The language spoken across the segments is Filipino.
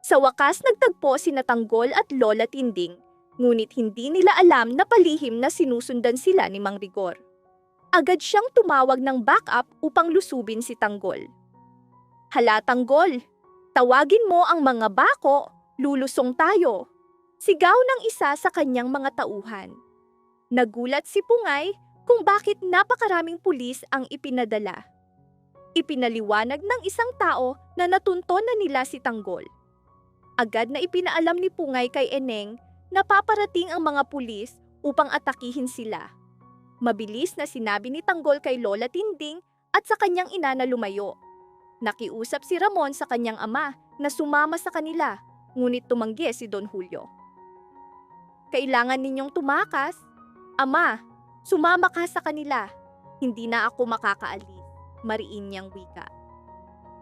Sa wakas nagtagpo sina Tanggol at Lola Tinding, ngunit hindi nila alam na palihim na sinusundan sila ni Mang Rigor. Agad siyang tumawag ng backup upang lusubin si Tanggol. "Hala Tanggol, tawagin mo ang mga bako, lulusong tayo," sigaw ng isa sa kanyang mga tauhan. Nagulat si Pungay kung bakit napakaraming pulis ang ipinadala. Ipinaliwanag ng isang tao na natunton na nila si Tanggol. Agad na ipinaalam ni Pungay kay Eneng na paparating ang mga pulis upang atakihin sila. Mabilis na sinabi ni Tanggol kay Lola Tinding at sa kanyang ina na lumayo. Nakiusap si Ramon sa kanyang ama na sumama sa kanila, ngunit tumanggi si Don Julio. "Kailangan ninyong tumakas. Ama, sumama ka sa kanila. Hindi na ako makakaalis," mariin niyang wika.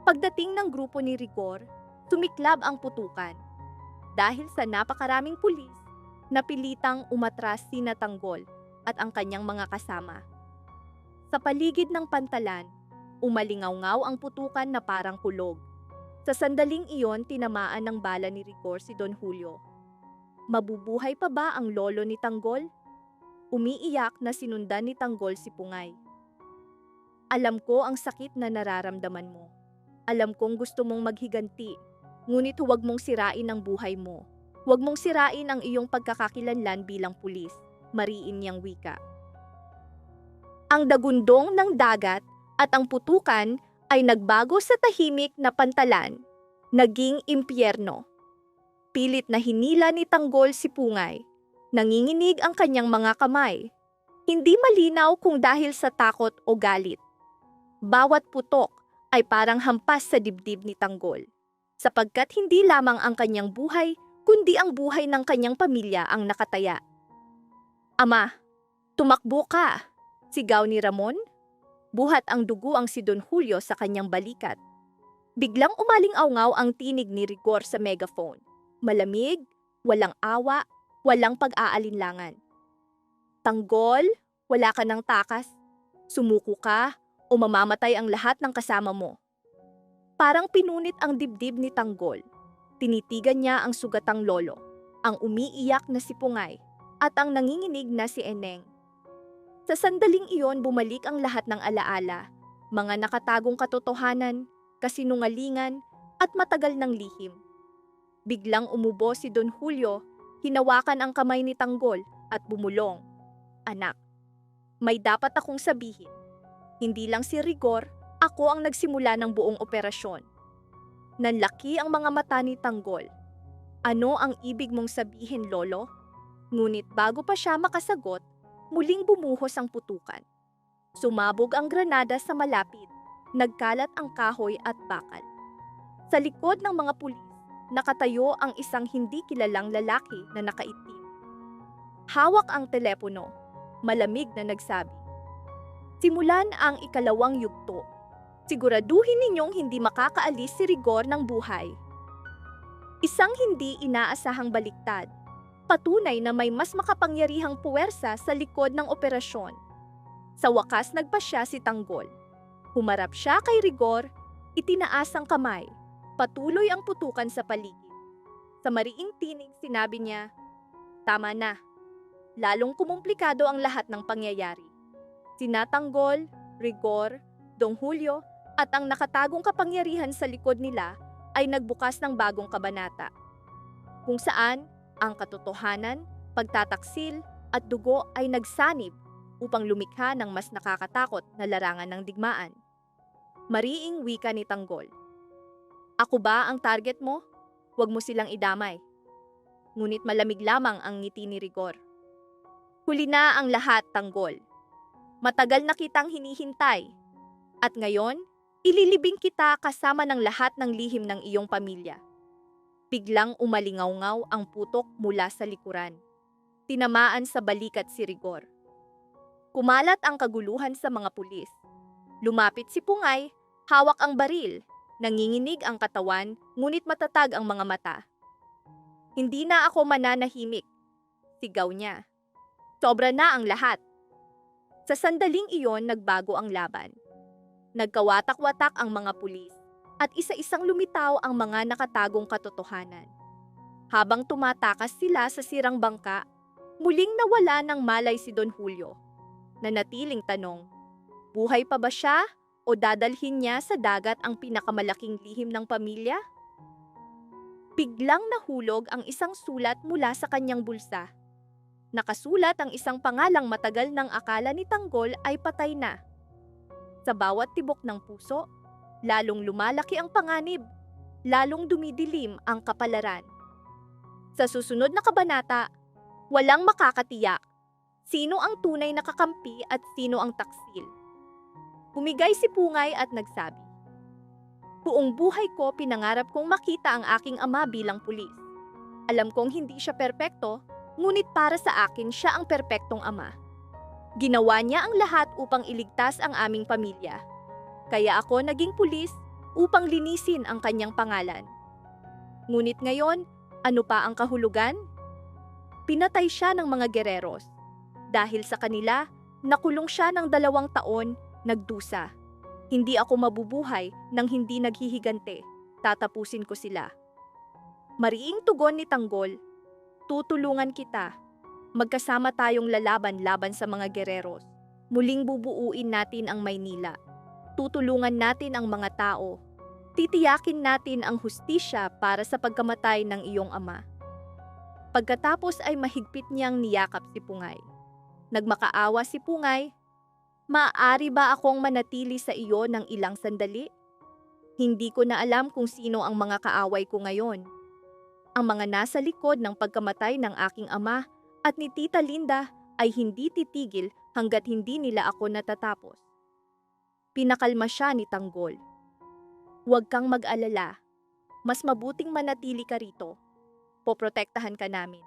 Pagdating ng grupo ni Rigor, tumiklab ang putukan. Dahil sa napakaraming pulis, napilitang umatras sina Tanggol at ang kanyang mga kasama. Sa paligid ng pantalan, umalingaw-ngaw ang putukan na parang kulog. Sa sandaling iyon, tinamaan ng bala ni Rigor si Don Julio. Mabubuhay pa ba ang lolo ni Tanggol? Umiiyak na sinundan ni Tanggol si Pungay. "Alam ko ang sakit na nararamdaman mo. Alam kong gusto mong maghiganti, ngunit huwag mong sirain ang buhay mo. Huwag mong sirain ang iyong pagkakakilanlan bilang pulis," mariin niyang wika. Ang dagundong ng dagat at ang putukan ay nagbago sa tahimik na pantalan, naging impyerno. Pilit na hinila ni Tanggol si Pungay. Nanginginig ang kanyang mga kamay. Hindi malinaw kung dahil sa takot o galit. Bawat putok ay parang hampas sa dibdib ni Tanggol, sapagkat hindi lamang ang kanyang buhay, kundi ang buhay ng kanyang pamilya ang nakataya. "Ama, tumakbo ka!" sigaw ni Ramon. Buhat ang dugo ang si Don Julio sa kanyang balikat. Biglang umaling-awngaw ang tinig ni Rigor sa megaphone. Malamig, walang awa, walang pag-aalinlangan. "Tanggol, wala ka ng takas. Sumuko ka o mamamatay ang lahat ng kasama mo." Parang pinunit ang dibdib ni Tanggol. Tinitigan niya ang sugatang lolo, ang umiiyak na si Pungay, at ang nanginginig na si Eneng. Sa sandaling iyon bumalik ang lahat ng alaala, mga nakatagong katotohanan, kasinungalingan, at matagal ng lihim. Biglang umubo si Don Julio, hinawakan ang kamay ni Tanggol at bumulong. "Anak, may dapat akong sabihin. Hindi lang si Rigor, ako ang nagsimula ng buong operasyon." Nanlaki ang mga mata ni Tanggol. "Ano ang ibig mong sabihin, Lolo?" Ngunit bago pa siya makasagot, muling bumuhos ang putukan. Sumabog ang granada sa malapit, nagkalat ang kahoy at bakal. Sa likod ng mga pulis, nakatayo ang isang hindi kilalang lalaki na nakaitim. Hawak ang telepono, malamig na nagsabi, "Simulan ang ikalawang yugto. Siguraduhin ninyong hindi makakaalis si Rigor ng buhay." Isang hindi inaasahang baliktad. Patunay na may mas makapangyarihang puwersa sa likod ng operasyon. Sa wakas nagpasya si Tanggol. Humarap siya kay Rigor, itinaas ang kamay. Patuloy ang putukan sa paligid. Sa mariing tinig sinabi niya, "Tama na. Lalong kumumplikado ang lahat ng pangyayari. Sina Tanggol, Rigor, Don Julio at ang nakatagong kapangyarihan sa likod nila ay nagbukas ng bagong kabanata, kung saan ang katotohanan, pagtataksil at dugo ay nagsanib upang lumikha ng mas nakakatakot na larangan ng digmaan." Mariing wika ni Tanggol. "Ako ba ang target mo? Huwag mo silang idamay." Ngunit malamig lamang ang ngiti ni Rigor. "Huli na ang lahat, Tanggol. Matagal na kitang hinihintay. At ngayon, ililibing kita kasama ng lahat ng lihim ng iyong pamilya." Biglang umalingaw-ngaw ang putok mula sa likuran. Tinamaan sa balikat si Rigor. Kumalat ang kaguluhan sa mga pulis. Lumapit si Pungay, hawak ang baril, nanginginig ang katawan, ngunit matatag ang mga mata. "Hindi na ako mananahimik," sigaw niya. "Sobra na ang lahat." Sa sandaling iyon nagbago ang laban. Nagkawatak-watak ang mga pulis, at isa-isang lumitaw ang mga nakatagong katotohanan. Habang tumatakas sila sa sirang bangka, muling nawala ng malay si Don Julio. Nanatiling tanong, buhay pa ba siya o dadalhin niya sa dagat ang pinakamalaking lihim ng pamilya? Biglang nahulog ang isang sulat mula sa kanyang bulsa. Nakasulat ang isang pangalang matagal ng akala ni Tanggol ay patay na. Sa bawat tibok ng puso, lalong lumalaki ang panganib, lalong dumidilim ang kapalaran. Sa susunod na kabanata, walang makakatiyak sino ang tunay na kakampi at sino ang taksil. Humigay si Pungay at nagsabi, buong buhay ko pinangarap kong makita ang aking ama bilang pulis. Alam kong hindi siya perpekto, ngunit para sa akin siya ang perpektong ama. Ginawa niya ang lahat upang iligtas ang aming pamilya. Kaya ako naging pulis upang linisin ang kanyang pangalan. Ngunit ngayon, ano pa ang kahulugan? Pinatay siya ng mga gereros. Dahil sa kanila, nakulong siya ng 2 taon, nagdusa. Hindi ako mabubuhay nang hindi naghihigante. Tatapusin ko sila. Mariing tugon ni Tanggol, tutulungan kita. Magkasama tayong lalaban-laban sa mga gereros. Muling bubuuin natin ang Maynila. Tutulungan natin ang mga tao. Titiyakin natin ang hustisya para sa pagkamatay ng iyong ama. Pagkatapos ay mahigpit niyang niyakap si Pungay. Nagmakaawa si Pungay, maaari ba akong manatili sa iyo ng ilang sandali? Hindi ko na alam kung sino ang mga kaaway ko ngayon. Ang mga nasa likod ng pagkamatay ng aking ama at ni Tita Linda ay hindi titigil hanggat hindi nila ako natatapos. Pinakalma siya ni Tanggol. Huwag kang mag-alala. Mas mabuting manatili ka rito. Poprotektahan ka namin.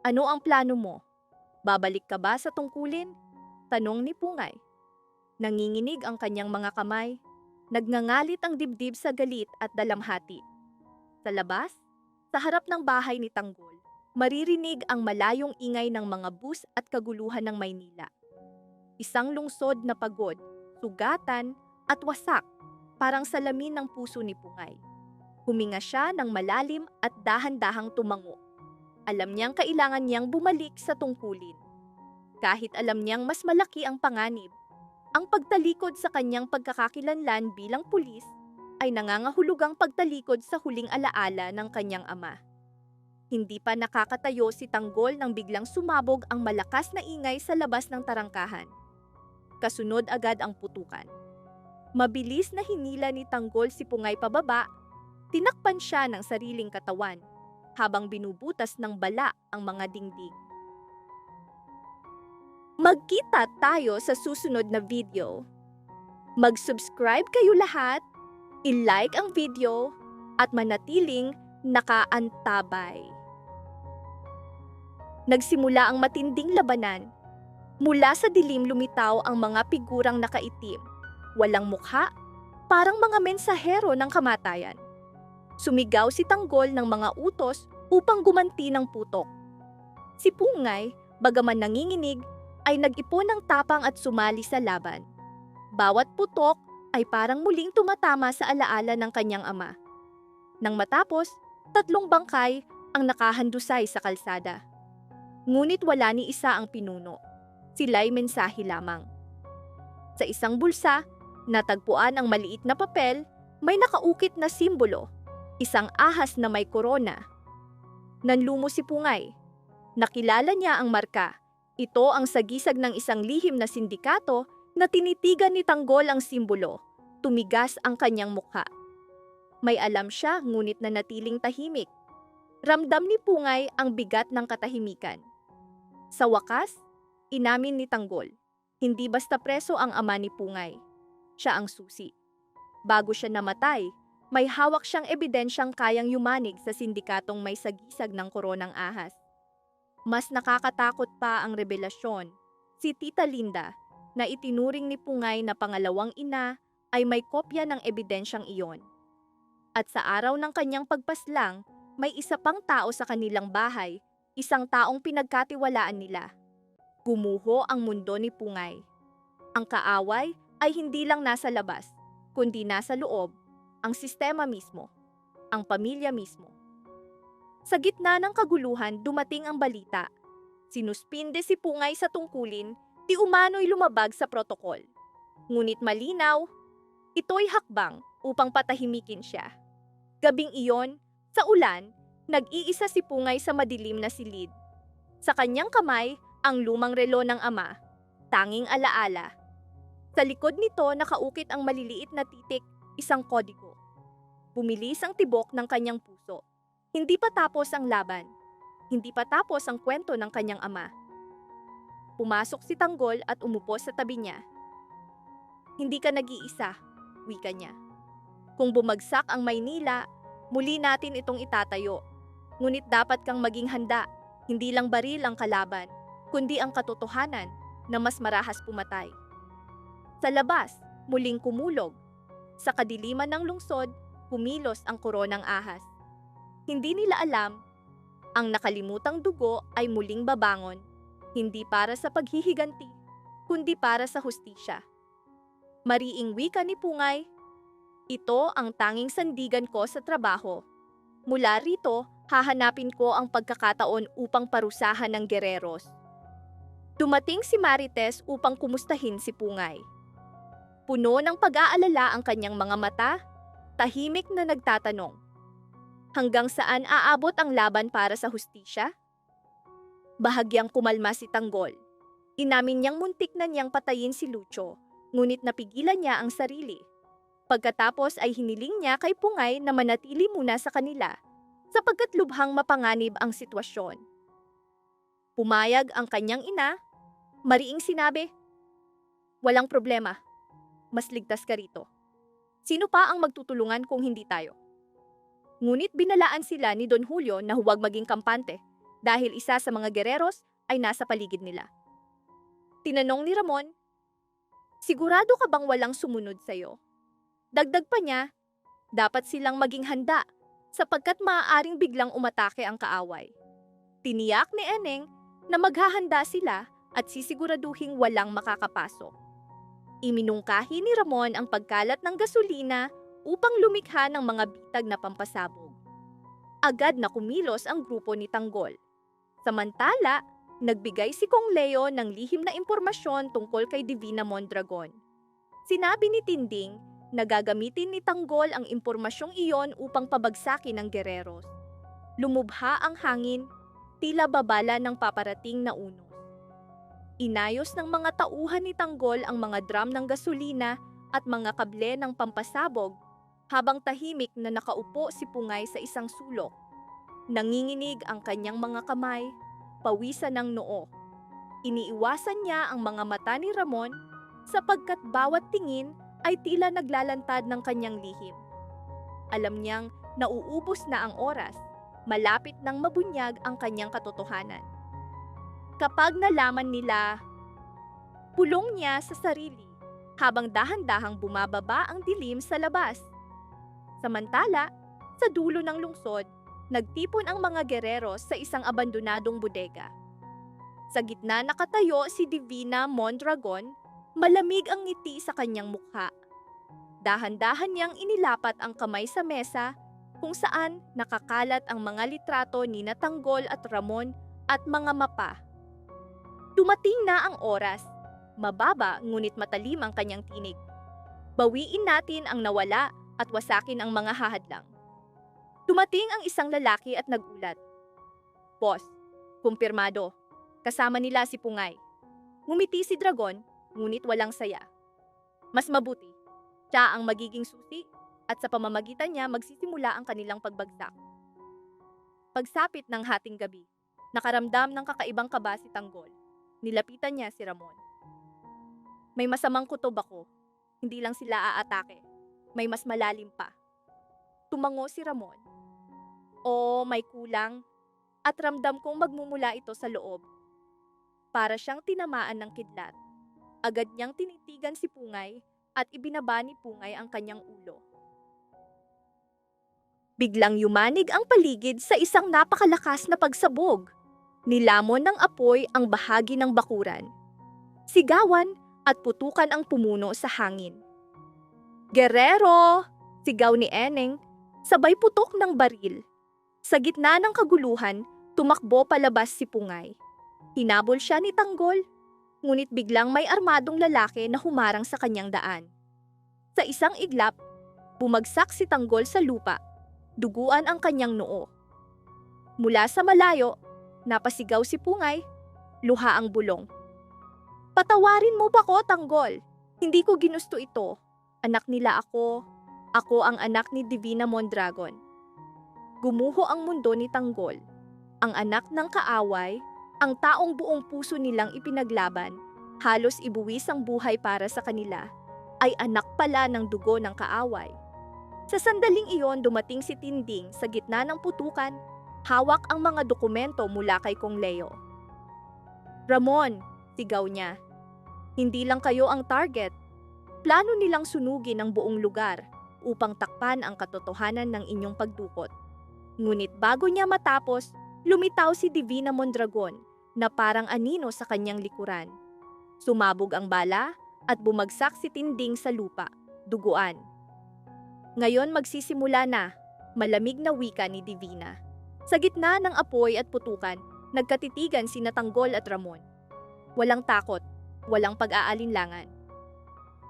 Ano ang plano mo? Babalik ka ba sa tungkulin? Tanong ni Pungay. Nanginginig ang kanyang mga kamay. Nagngangalit ang dibdib sa galit at dalamhati. Sa labas, sa harap ng bahay ni Tanggol, maririnig ang malayong ingay ng mga bus at kaguluhan ng Maynila. Isang lungsod na pagod, sugatan at wasak, parang salamin ng puso ni Pungay. Huminga siya ng malalim at dahan-dahang tumango. Alam niyang kailangan niyang bumalik sa tungkulin. Kahit alam niyang mas malaki ang panganib, ang pagtalikod sa kanyang pagkakakilanlan bilang pulis ay nangangahulugang pagtalikod sa huling alaala ng kanyang ama. Hindi pa nakakatayo si Tanggol nang biglang sumabog ang malakas na ingay sa labas ng tarangkahan. Kasunod agad ang putukan. Mabilis na hinila ni Tanggol si Pungay pababa, tinakpan siya ng sariling katawan habang binubutas ng bala ang mga dingding. Magkita tayo sa susunod na video. Mag-subscribe kayo lahat, i-like ang video, at manatiling nakaantabay. Nagsimula ang matinding labanan. Mula sa dilim lumitaw ang mga figurang nakaitim, walang mukha, parang mga mensahero ng kamatayan. Sumigaw si Tanggol ng mga utos upang gumanti ng putok. Si Pungay, bagaman nanginginig, ay nag-ipon ng tapang at sumali sa laban. Bawat putok ay parang muling tumatama sa alaala ng kanyang ama. Nang matapos, 3 bangkay ang nakahandusay sa kalsada. Ngunit wala ni isa ang pinuno. Sila'y mensahe lamang. Sa isang bulsa, natagpuan ang maliit na papel, may nakaukit na simbolo, isang ahas na may korona. Nanlumo si Pungay. Nakilala niya ang marka. Ito ang sagisag ng isang lihim na sindikato na tinitigan ni Tanggol ang simbolo. Tumigas ang kanyang mukha. May alam siya ngunit nanatiling tahimik. Ramdam ni Pungay ang bigat ng katahimikan. Sa wakas, inamin ni Tanggol, hindi basta preso ang ama ni Pungay. Siya ang susi. Bago siya namatay, may hawak siyang ebidensyang kayang yumanig sa sindikatong may sagisag ng koronang ahas. Mas nakakatakot pa ang revelasyon. Si Tita Linda, na itinuring ni Pungay na pangalawang ina, ay may kopya ng ebidensyang iyon. At sa araw ng kanyang pagpaslang, may isa pang tao sa kanilang bahay, isang taong pinagkatiwalaan nila. Gumuho ang mundo ni Pungay. Ang kaaway ay hindi lang nasa labas, kundi nasa loob. ang sistema mismo, ang pamilya mismo. Sa gitna ng kaguluhan, dumating ang balita. Sinuspinde si Pungay sa tungkulin, di umano'y lumabag sa protokol. Ngunit malinaw, ito'y hakbang upang patahimikin siya. Gabing iyon, sa ulan, nag-iisa si Pungay sa madilim na silid. Sa kanyang kamay, ang lumang relo ng ama, tanging alaala. Sa likod nito nakaukit ang maliliit na titik, isang kodigo. Bumilis ang tibok ng kanyang puso. Hindi pa tapos ang laban. Hindi pa tapos ang kwento ng kanyang ama. Pumasok si Tanggol at umupo sa tabi niya. Hindi ka nag-iisa, wika niya. Kung bumagsak ang Maynila, muli natin itong itatayo. Ngunit dapat kang maging handa, hindi lang baril ang kalaban, kundi ang katotohanan na mas marahas pumatay. Sa labas, muling kumulog. Sa kadiliman ng lungsod, kumilos ang koronang ahas. Hindi nila alam, ang nakalimutang dugo ay muling babangon, hindi para sa paghihiganti, kundi para sa hustisya. Mariing wika ni Pungay, ito ang tanging sandigan ko sa trabaho. Mula rito, hahanapin ko ang pagkakataon upang parusahan ng gereros. Dumating si Marites upang kumustahin si Pungay. Puno ng pag-aalala ang kanyang mga mata, tahimik na nagtatanong. Hanggang saan aabot ang laban para sa hustisya? Bahagyang kumalma si Tanggol. Inamin niyang muntik na niyang patayin si Lucio, ngunit napigilan niya ang sarili. Pagkatapos ay hiniling niya kay Pungay na manatili muna sa kanila, sapagkat lubhang mapanganib ang sitwasyon. Pumayag ang kanyang ina, mariing sinabi, "Walang problema. Mas ligtas ka rito. Sino pa ang magtutulungan kung hindi tayo?" Ngunit binalaan sila ni Don Julio na huwag maging kampante dahil isa sa mga gereros ay nasa paligid nila. Tinanong ni Ramon, "Sigurado ka bang walang sumunod sa'yo?" Dagdag pa niya, dapat silang maging handa sapagkat maaaring biglang umatake ang kaaway. Tiniyak ni Eneng na maghahanda sila at sisiguraduhing walang makakapasok. Iminungkahi ni Ramon ang pagkalat ng gasolina upang lumikha ng mga bitag na pampasabog. Agad na kumilos ang grupo ni Tanggol. Samantala, nagbigay si Kong Leo ng lihim na impormasyon tungkol kay Divina Mondragon. Sinabi ni Tinding na gagamitin ni Tanggol ang impormasyong iyon upang pabagsakin ang gereros. Lumubha ang hangin, tila babala ng paparating na unos. Inayos ng mga tauhan ni Tanggol ang mga drum ng gasolina at mga kable ng pampasabog habang tahimik na nakaupo si Pungay sa isang sulok. Nanginginig ang kanyang mga kamay, pawisan ng noo. Iniiwasan niya ang mga mata ni Ramon sapagkat bawat tingin ay tila naglalantad ng kanyang lihim. Alam niyang nauubos na ang oras, malapit nang mabunyag ang kanyang katotohanan. Kapag nalaman nila, pulong niya sa sarili habang dahan-dahang bumababa ang dilim sa labas. Samantala, sa dulo ng lungsod, nagtipon ang mga gereros sa isang abandonadong bodega. Sa gitna nakatayo si Divina Mondragon, malamig ang ngiti sa kanyang mukha. Dahan-dahan niyang inilapat ang kamay sa mesa kung saan nakakalat ang mga litrato ni Tanggol at Ramon at mga mapa. Dumating na ang oras. Mababa ngunit matalim ang kanyang tinig. Bawiin natin ang nawala at wasakin ang mga hahadlang. Dumating ang isang lalaki at nagulat. "Boss, kumpirmado. Kasama nila si Pungay." Ngumiti si Dragon, ngunit walang saya. Mas mabuti, siya ang magiging susi at sa pamamagitan niya magsisimula ang kanilang pagbagsak. Pagsapit ng hating gabi, nakaramdam ng kakaibang kaba si Tanggol. Nilapitan niya si Ramon. "May masamang kutob ako. Hindi lang sila aatake. May mas malalim pa." Tumango si Ramon. "O, may kulang. At ramdam kong magmumula ito sa loob." Para siyang tinamaan ng kidlat. Agad niyang tinitigan si Pungay at ibinaba ni Pungay ang kanyang ulo. Biglang yumanig ang paligid sa isang napakalakas na pagsabog. Nilamon ng apoy ang bahagi ng bakuran. Sigawan at putukan ang pumuno sa hangin. "Guerrero!" Sigaw ni Eneng, sabay putok ng baril. Sa gitna ng kaguluhan, tumakbo palabas si Pungay. Hinabol siya ni Tanggol, ngunit biglang may armadong lalaki na humarang sa kanyang daan. Sa isang iglap, bumagsak si Tanggol sa lupa, duguan ang kanyang noo. Mula sa malayo, napasigaw si Pungay, luha ang bulong. Patawarin mo pa ko, Tanggol. Hindi ko ginusto ito. Anak nila ako. Ako ang anak ni Divina Mondragon. Gumuho ang mundo ni Tanggol. Ang anak ng kaaway, ang taong buong puso nilang ipinaglaban, halos ibuwis ang buhay para sa kanila, ay anak pala ng dugo ng kaaway. Sa sandaling iyon dumating si Tinding sa gitna ng putukan, hawak ang mga dokumento mula kay Kong Leo. Ramon, sigaw niya, hindi lang kayo ang target. Plano nilang sunugin ang buong lugar upang takpan ang katotohanan ng inyong pagdukot. Ngunit bago niya matapos, lumitaw si Divina Mondragon na parang anino sa kanyang likuran. Sumabog ang bala at bumagsak si Tinding sa lupa, duguan. Ngayon magsisimula na, malamig na wika ni Divina. Sa gitna ng apoy at putukan, nagkatitigan sina Tanggol at Ramon. Walang takot, walang pag-aalinlangan.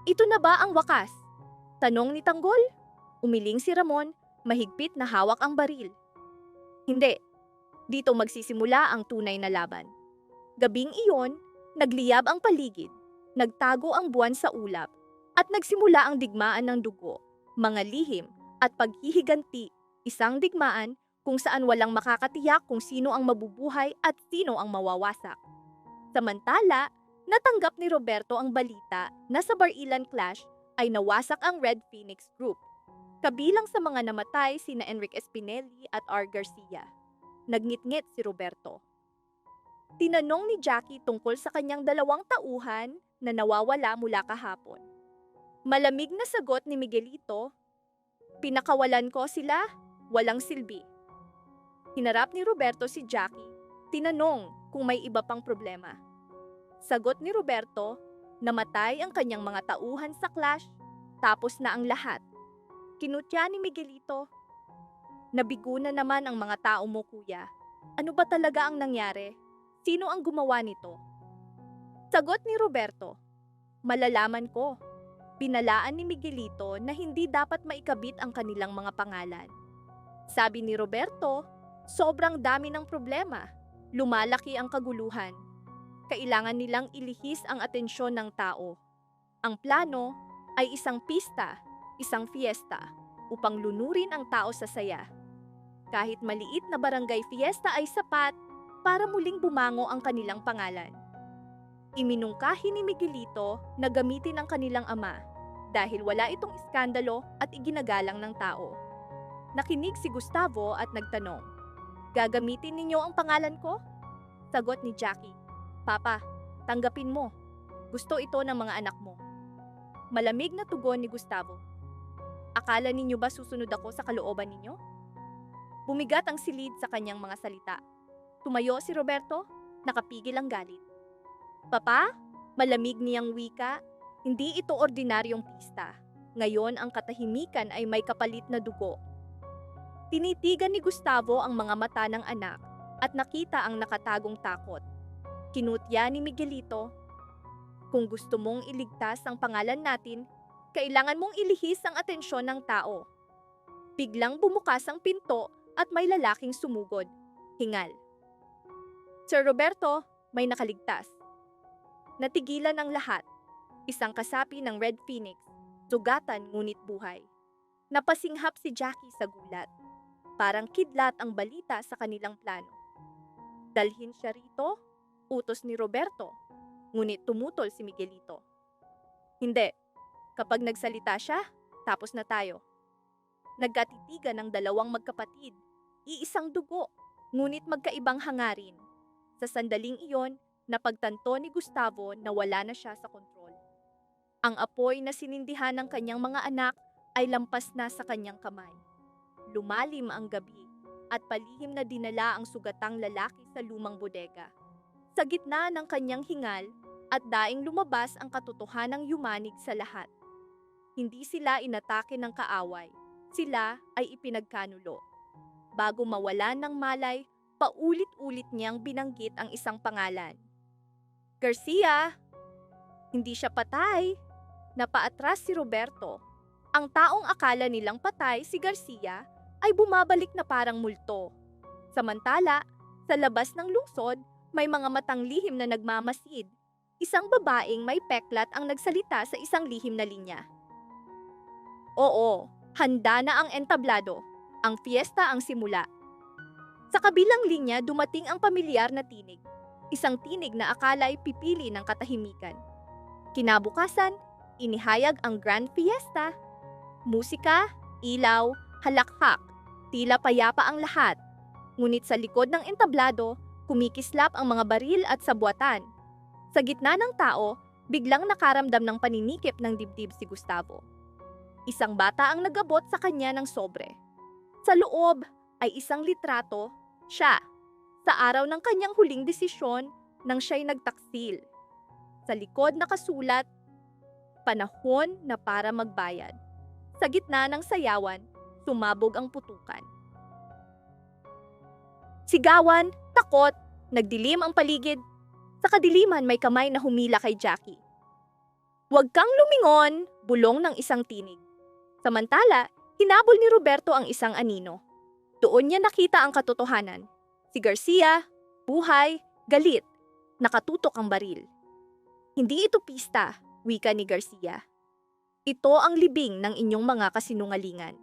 Ito na ba ang wakas? Tanong ni Tanggol. Umiling si Ramon, mahigpit na hawak ang baril. Hindi. Dito magsisimula ang tunay na laban. Gabing iyon, nagliyab ang paligid, nagtago ang buwan sa ulap, at nagsimula ang digmaan ng dugo, mga lihim, at paghihiganti, isang digmaan kung saan walang makakatiyak kung sino ang mabubuhay at sino ang mawawasak. Samantala, natanggap ni Roberto ang balita na sa Barilan Clash ay nawasak ang Red Phoenix Group. Kabilang sa mga namatay sina Enrique Espineli at R. Garcia. Nagngit-ngit si Roberto. Tinanong ni Jackie tungkol sa kanyang 2 tauhan na nawawala mula kahapon. Malamig na sagot ni Miguelito, pinakawalan ko sila, walang silbi. Hinarap ni Roberto si Jackie, tinanong kung may iba pang problema. Sagot ni Roberto, namatay ang kanyang mga tauhan sa clash, tapos na ang lahat. Kinutya ni Miguelito, nabigo na naman ang mga tao mo, kuya. Ano ba talaga ang nangyari? Sino ang gumawa nito? Sagot ni Roberto, malalaman ko. Binalaan ni Miguelito na hindi dapat maikabit ang kanilang mga pangalan. Sabi ni Roberto, sobrang dami ng problema. Lumalaki ang kaguluhan. Kailangan nilang ilihis ang atensyon ng tao. Ang plano ay isang pista, isang fiesta, upang lunurin ang tao sa saya. Kahit maliit na barangay fiesta ay sapat para muling bumango ang kanilang pangalan. Iminungkahi ni Miguelito na gamitin ang kanilang ama dahil wala itong iskandalo at iginagalang ng tao. Nakinig si Gustavo at nagtanong, gagamitin ninyo ang pangalan ko? Sagot ni Jackie, Papa, tanggapin mo. Gusto ito ng mga anak mo. Malamig na tugon ni Gustavo. Akala ninyo ba susunod ako sa kalooban ninyo? Bumigat ang silid sa kanyang mga salita. Tumayo si Roberto, nakapigil ang galit. Papa, malamig niyang wika, hindi ito ordinaryong pista. Ngayon ang katahimikan ay may kapalit na dugo. Tinitigan ni Gustavo ang mga mata ng anak at nakita ang nakatagong takot. Kinutya ni Miguelito, kung gusto mong iligtas ang pangalan natin, kailangan mong ilihis ang atensyon ng tao. Biglang bumukas ang pinto at may lalaking sumugod. Hingal. Sir Roberto, may nakaligtas. Natigilan ang lahat. Isang kasapi ng Red Phoenix, sugatan ngunit buhay. Napasinghap si Jackie sa gulat. Parang kidlat ang balita sa kanilang plano. Dalhin siya rito, utos ni Roberto, ngunit tumutol si Miguelito. Hindi. Kapag nagsalita siya, tapos na tayo. Nagkatitigan ng 2 magkapatid, iisang dugo, ngunit magkaibang hangarin. Sa sandaling iyon, napagtanto ni Gustavo na wala na siya sa kontrol. Ang apoy na sinindihan ng kanyang mga anak ay lampas na sa kanyang kamay. Lumalim ang gabi at palihim na dinala ang sugatang lalaki sa lumang bodega. Sa gitna ng kanyang hingal at daing lumabas ang katotohanang yumanig sa lahat. Hindi sila inatake ng kaaway, sila ay ipinagkanulo. Bago mawalan ng malay, paulit-ulit niyang binanggit ang isang pangalan. Garcia! Hindi siya patay. Napaatras si Roberto. Ang taong akala nilang patay si Garcia ay bumabalik na parang multo. Samantala, sa labas ng lungsod, may mga matang lihim na nagmamasid. Isang babaeng may peklat ang nagsalita sa isang lihim na linya. Oo, handa na ang entablado. Ang fiesta ang simula. Sa kabilang linya dumating ang pamilyar na tinig. Isang tinig na akala ay pipili ng katahimikan. Kinabukasan, inihayag ang Grand Fiesta. Musika, ilaw, halakhak, tila payapa ang lahat. Ngunit sa likod ng entablado, kumikislap ang mga baril at sabwatan. Sa gitna ng tao, biglang nakaramdam ng paninikip ng dibdib si Gustavo. Isang bata ang nagabot sa kanya ng sobre. Sa loob ay isang litrato, siya, sa araw ng kanyang huling desisyon nang siya'y nagtaksil. Sa likod nakasulat, panahon na para magbayad. Sa gitna ng sayawan, sumabog ang putukan. Sigawan, takot, nagdilim ang paligid. Sa kadiliman may kamay na humila kay Jackie. Huwag kang lumingon, bulong ng isang tinig. Samantala, hinabol ni Roberto ang isang anino. Doon niya nakita ang katotohanan. Si Garcia, buhay, galit, nakatutok ang baril. Hindi ito pista, wika ni Garcia. Ito ang libing ng inyong mga kasinungalingan.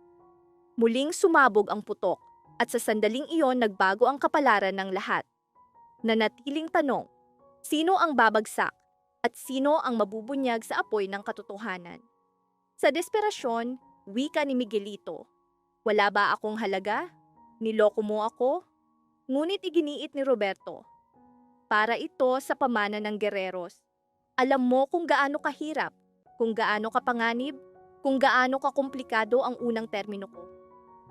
Muling sumabog ang putok at sa sandaling iyon nagbago ang kapalaran ng lahat. Nanatiling tanong, sino ang babagsak at sino ang mabubunyag sa apoy ng katotohanan? Sa desperasyon, wika ni Miguelito, wala ba akong halaga? Niloko mo ako? Ngunit iginiit ni Roberto, para ito sa pamana ng gereros. Alam mo kung gaano kahirap, kung gaano kapanganib, kung gaano kakomplikado ang unang termino ko.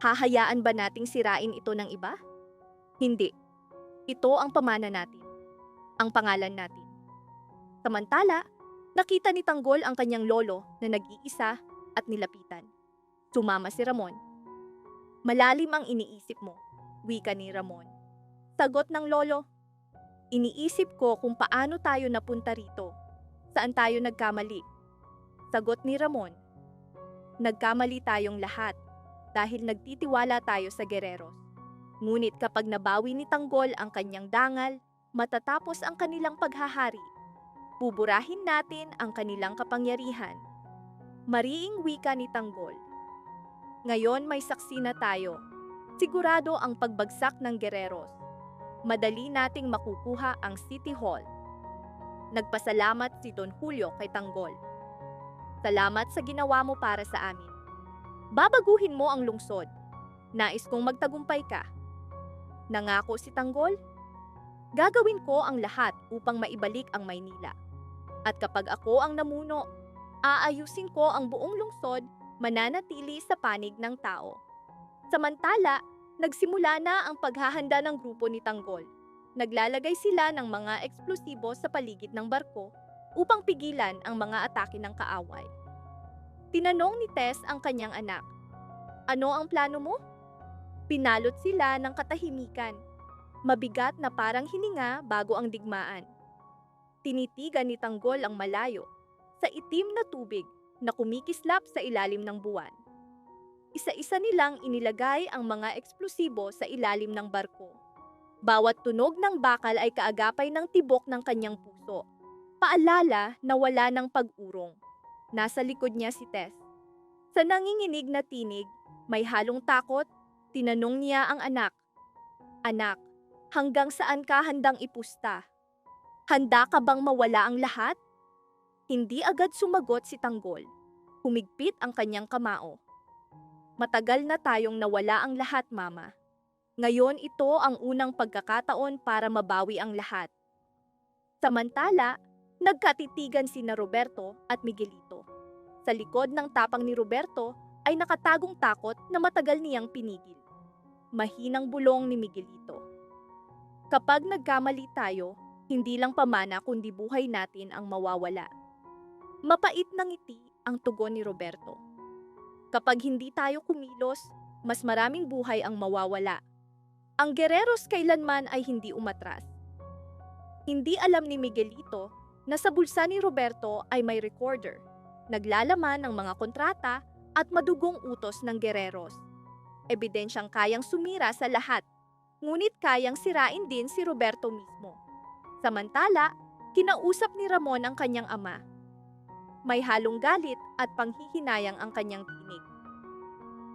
Hahayaan ba nating sirain ito ng iba? Hindi. Ito ang pamana natin. Ang pangalan natin. Samantala, nakita ni Tanggol ang kanyang lolo na nag-iisa at nilapitan. Sumama si Ramon. Malalim ang iniisip mo, wika ni Ramon. Sagot ng lolo, iniisip ko kung paano tayo napunta rito. Saan tayo nagkamali? Sagot ni Ramon, nagkamali tayong lahat dahil nagtitiwala tayo sa gereros. Ngunit kapag nabawi ni Tanggol ang kanyang dangal, matatapos ang kanilang paghahari, buburahin natin ang kanilang kapangyarihan. Mariing wika ni Tanggol. Ngayon may saksi na tayo. Sigurado ang pagbagsak ng gereros. Madali nating makukuha ang City Hall. Nagpasalamat si Don Julio kay Tanggol. Salamat sa ginawa mo para sa amin. Babaguhin mo ang lungsod. Nais kong magtagumpay ka. Nangako si Tanggol. Gagawin ko ang lahat upang maibalik ang Maynila. At kapag ako ang namuno, aayusin ko ang buong lungsod, mananatili sa panig ng tao. Samantala, nagsimula na ang paghahanda ng grupo ni Tanggol. Naglalagay sila ng mga eksplosibo sa paligid ng barko upang pigilan ang mga atake ng kaaway. Tinanong ni Tess ang kanyang anak, ano ang plano mo? Pinalot sila ng katahimikan, mabigat na parang hininga bago ang digmaan. Tinitigan ni Tanggol ang malayo, sa itim na tubig na kumikislap sa ilalim ng buwan. Isa-isa nilang inilagay ang mga eksplosibo sa ilalim ng barko. Bawat tunog ng bakal ay kaagapay ng tibok ng kanyang puso. Paalala na wala ng pag-urong. Nasa likod niya si Tess. Sa nanginginig na tinig, may halong takot, tinanong niya ang anak. Anak, hanggang saan ka handang ipusta? Handa ka bang mawala ang lahat? Hindi agad sumagot si Tanggol. Humigpit ang kanyang kamao. Matagal na tayong nawala ang lahat, Mama. Ngayon ito ang unang pagkakataon para mabawi ang lahat. Samantala, nagkatitigan sina Roberto at Miguelito. Sa likod ng tapang ni Roberto ay nakatagong takot na matagal niyang pinigil. Mahinang bulong ni Miguelito. Kapag nagkamali tayo, hindi lang pamana kundi buhay natin ang mawawala. Mapait na ngiti ang tugon ni Roberto. Kapag hindi tayo kumilos, mas maraming buhay ang mawawala. Ang Guerreros kailanman ay hindi umatras. Hindi alam ni Miguelito na sa bulsa ni Roberto ay may recorder, naglalaman ng mga kontrata at madugong utos ng Guerreros. Ebidensyang kayang sumira sa lahat, ngunit kayang sirain din si Roberto mismo. Samantala, kinausap ni Ramon ang kanyang ama. May halong galit at panghihinayang ang kanyang tinig.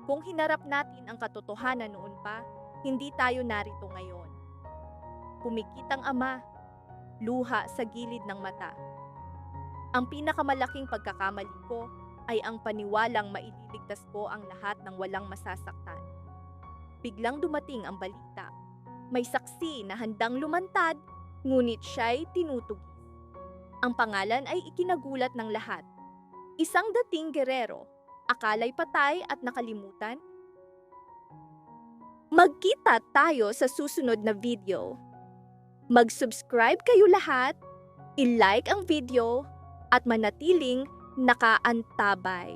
Kung hinarap natin ang katotohanan noon pa, hindi tayo narito ngayon. Pumikit ang ama, luha sa gilid ng mata. Ang pinakamalaking pagkakamali ko ay ang paniwalang maililigtas ko ang lahat ng walang masasaktan. Biglang dumating ang balita. May saksi na handang lumantad, ngunit siya'y tinutugis. Ang pangalan ay ikinagulat ng lahat. Isang dating gerero, akala'y patay at nakalimutan. Magkita tayo sa susunod na video. Mag-subscribe kayo lahat, i-like ang video, at manatiling nakaantabay.